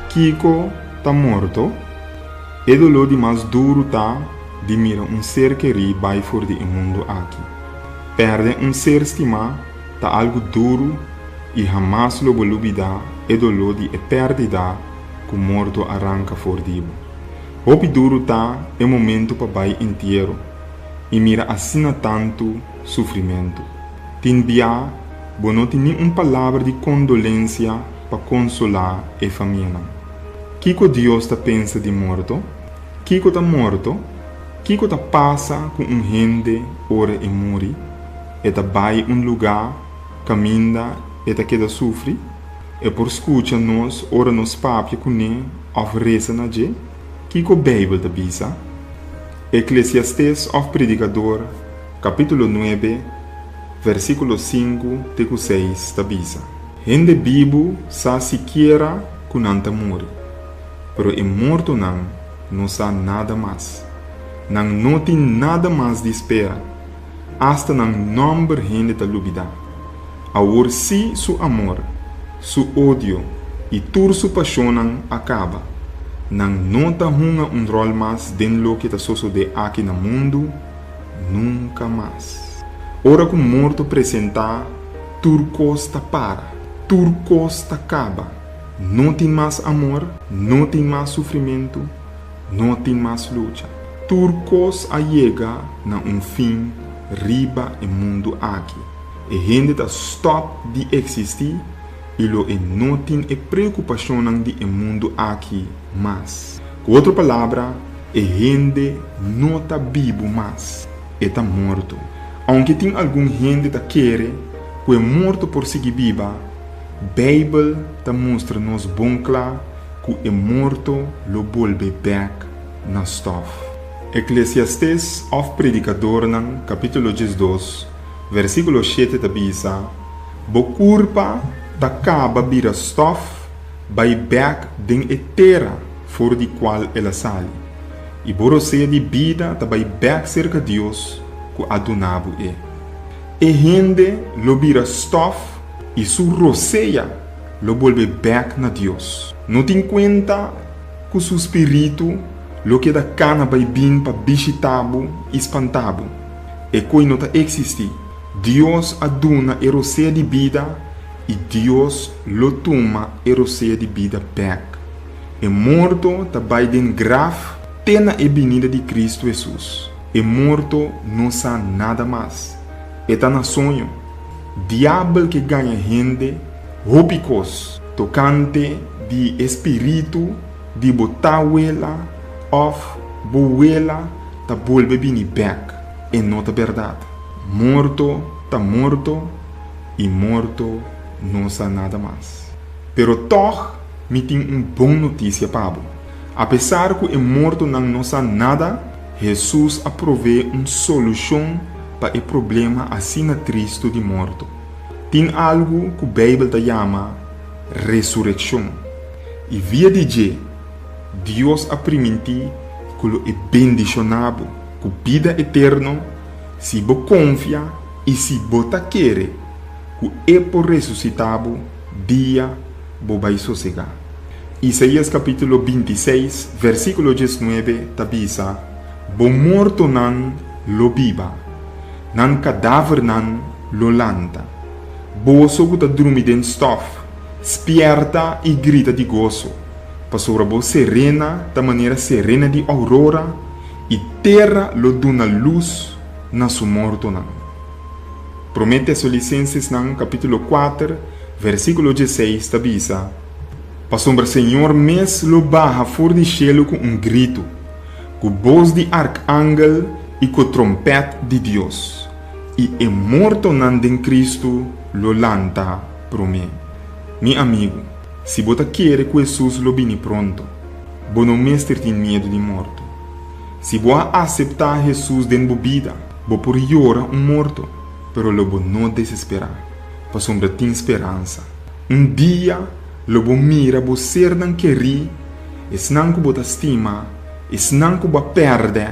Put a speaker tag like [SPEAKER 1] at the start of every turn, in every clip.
[SPEAKER 1] Kiko tá morto, e dolor de mais duro tá de mira um ser querido vai fora do mundo aqui. Perder um ser estimado tá algo duro e jamais lo olvidar e dolor de perdida que o morto arranca fora de bo. Hopi duro tá é momento para vai inteiro e mira assina tanto sofrimento. Tinbia, bo não tem nenhuma palavra de condolência para consolar a família. Kiko Deus tá pensa de morto? Kiko tá morto? Kiko tá passa com gente ora e morre? E tá vai lugar, caminha e tá queda sofre? E por escuta nós, ora nos papia com ne, of reza na je? Kiko Bíblia tá bisa? Eclesiastes of Predicador, capítulo 9, versículo 5 até 6 tá bisa. Gente vivo sa siquiera com anta morre, pero e morto não sa nada mais. Não tem nada mais de espera, hasta não nombre gente da lubida. Agora se su amor, su ódio e toda su paixão acaba, não tá hunga rol mais dentro do que tá sucede aqui no mundo, nunca mais. Ora que o morto apresentar, turcos tá para, turcos tá acaba. Não tem mais amor, não tem mais sofrimento, não tem mais luta. Turcos a chega na fim riba e mundo aqui. E gente tá stop de existir e lo não tem preocupação de mundo aqui mais. Com outra palavra, a gente não tá vivo mais, e tá morto. Aunque tem algum gente que quer que é morto por seguir viva, a Bíblia tá mostra nos bom claro que é morto lo volve back na stof. Eclesiastes of Predicador, capítulo 12, versículo 7 da bisa, bo curpa da caba bira stof, vai back den etera, for di qual ela sali. E borosea de vida da vai back cerca Deus, que adunabo é. E gente lo bira stof, e su roseia lo volve back na Deus. Não tem conta que su espírito lo que da cana vai bin pa bishitabu e espantabu. E coi não tá existe. Deus aduna e roseia de vida e Deus lo toma e roseia de vida back. E morto tá vai den graf tena e venida de Cristo Jesus. E morto não sa nada mais. E tá na sonho. Diabo que ganha gente, rópicos, tocante de espírito, de botawela, of boela, ta volve bini back. E não tá verdade. Morto, tá morto, e morto não sa nada mais. Pero toch, me tem bom notícia, Pablo. Apesar que é morto não sa nada, Jesus aprovê solução para o problema assim triste de morto. Tem algo que a Bíblia chama ressurreição. E via de Deus aprimenti que é bendicionado, com vida eterna, se você confia e se você quer, que é por ressuscitado, dia você vai sossegar. Isaías capítulo 26, versículo 19, tabisa, bo morto nan lo viva, nan cadáver nan lo lanta. Bo sogo ta drumi den stof, spierta e grita de gozo. Pasora bo serena, da maneira serena de aurora, e terra lo duna luz na su morto nan. Promete Licenses nan capítulo 4, versículo 16, tabisa. Pasombra Senhor mes lo baja for de cielo com grito, com voz de arcángel e com trompete de Deus. E é morto nan den Cristo lo lanta pro mim. Mi amigo, se você quer que Jesus lo vini pronto, você não mestre tem medo de morto. Se você aceitar Jesus den vida, você por llorar morto, pero lo não desesperar. Pasombra tem esperança. Dia, lo mira você não querer, es não que você estima, es não que você perde,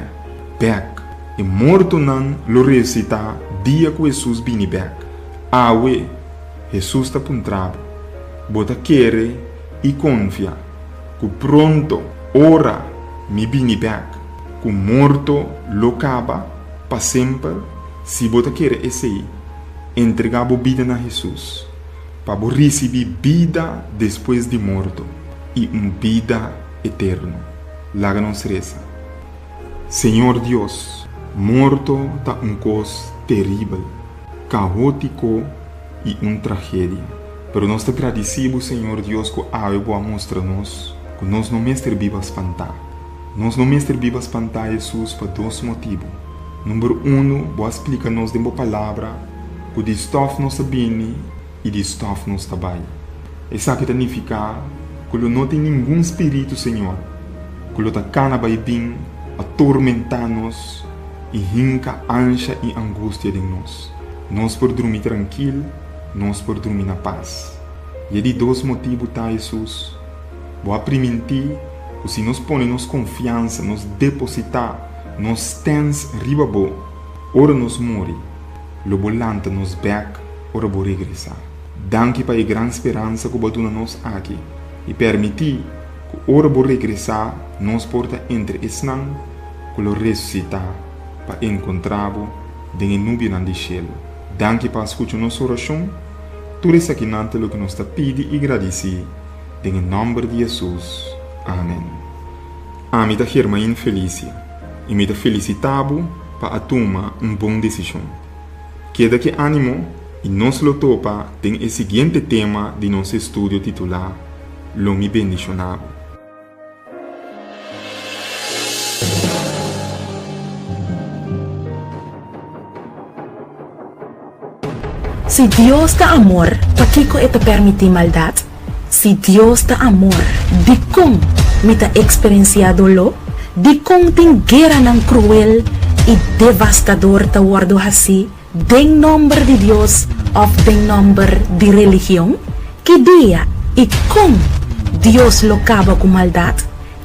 [SPEAKER 1] back. E morto não lo ressuscita dia que Jesus vini back. Awe, Jesus está puntrado. Bota querer e confia. que pronto, ora, mi bini back, que morto lo acaba para sempre, se você quer esse, entregar a vida na Jesus, para receber vida depois de morto e uma vida eterna. Laga nos reza. Senhor Deus, morto está coisa terrível, caótico e uma tragédia. Pero nós te agradecemos, Senhor Deus, que a boa mostra-nos que nós não mestre viva espantar. Nós não mestre viva espantar Jesus por dois motivos. Número 1, boa explica-nos de uma palavra que de stof nos bem e de stof nos trabalha. Essa que significa que não tem nenhum espírito, Senhor, que está cana vai bem, atormentar-nos e rinca ansia e angústia de nós. Nós por dormir tranquilo, nós por dormir na paz. E é de dois motivos, tá, Jesus? Vou permitir que se nós ponemos confiança, nos depositar, nos tens riba bo, ora nos morre, lo volante nos back, ora vou regressar. Danke para a grande esperança que você nos aqui e permitir que ora vou regressar, nos porta entre esnan, que lo ressuscitar para encontrá-lo em nuvem de cielo. Danke para escutar nossa oração. Tudo isso aqui nante lo que nos está pedindo e agradecer. Em nome de Jesus. Amém. A mim da Germain Felícia. E me da felicitabo para tomar uma boa decisão. Queda que ânimo e nós lo topa tem o seguinte tema de nosso estudo titular Lo mi bendicionado.
[SPEAKER 2] Si Dios da amor, ¿para qué te permite maldad? Si Dios da amor, ¿de cómo me ha experienciado lo? ¿De cómo te guerra tan cruel y devastador te guardo así? ¿De nombre de Dios o de nombre de religión? ¿Qué día y cómo Dios lo acaba con maldad?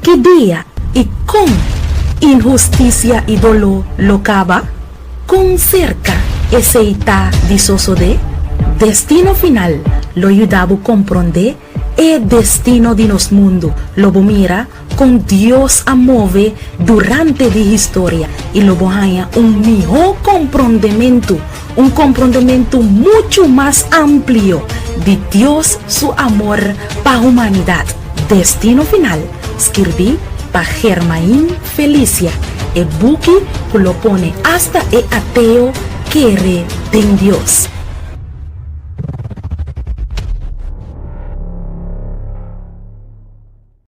[SPEAKER 2] ¿Qué día y cómo injusticia y dolor lo acaba? Con cerca ese está disoso de destino final lo ayudaba a comprender el destino de nos mundo lo mira con Dios a mover durante la historia y lo haya un mejor comprendimiento mucho más amplio de Dios su amor para la humanidad. Destino final escribí para Germain Felicia el buque que lo pone hasta el ateo quiere de Dios.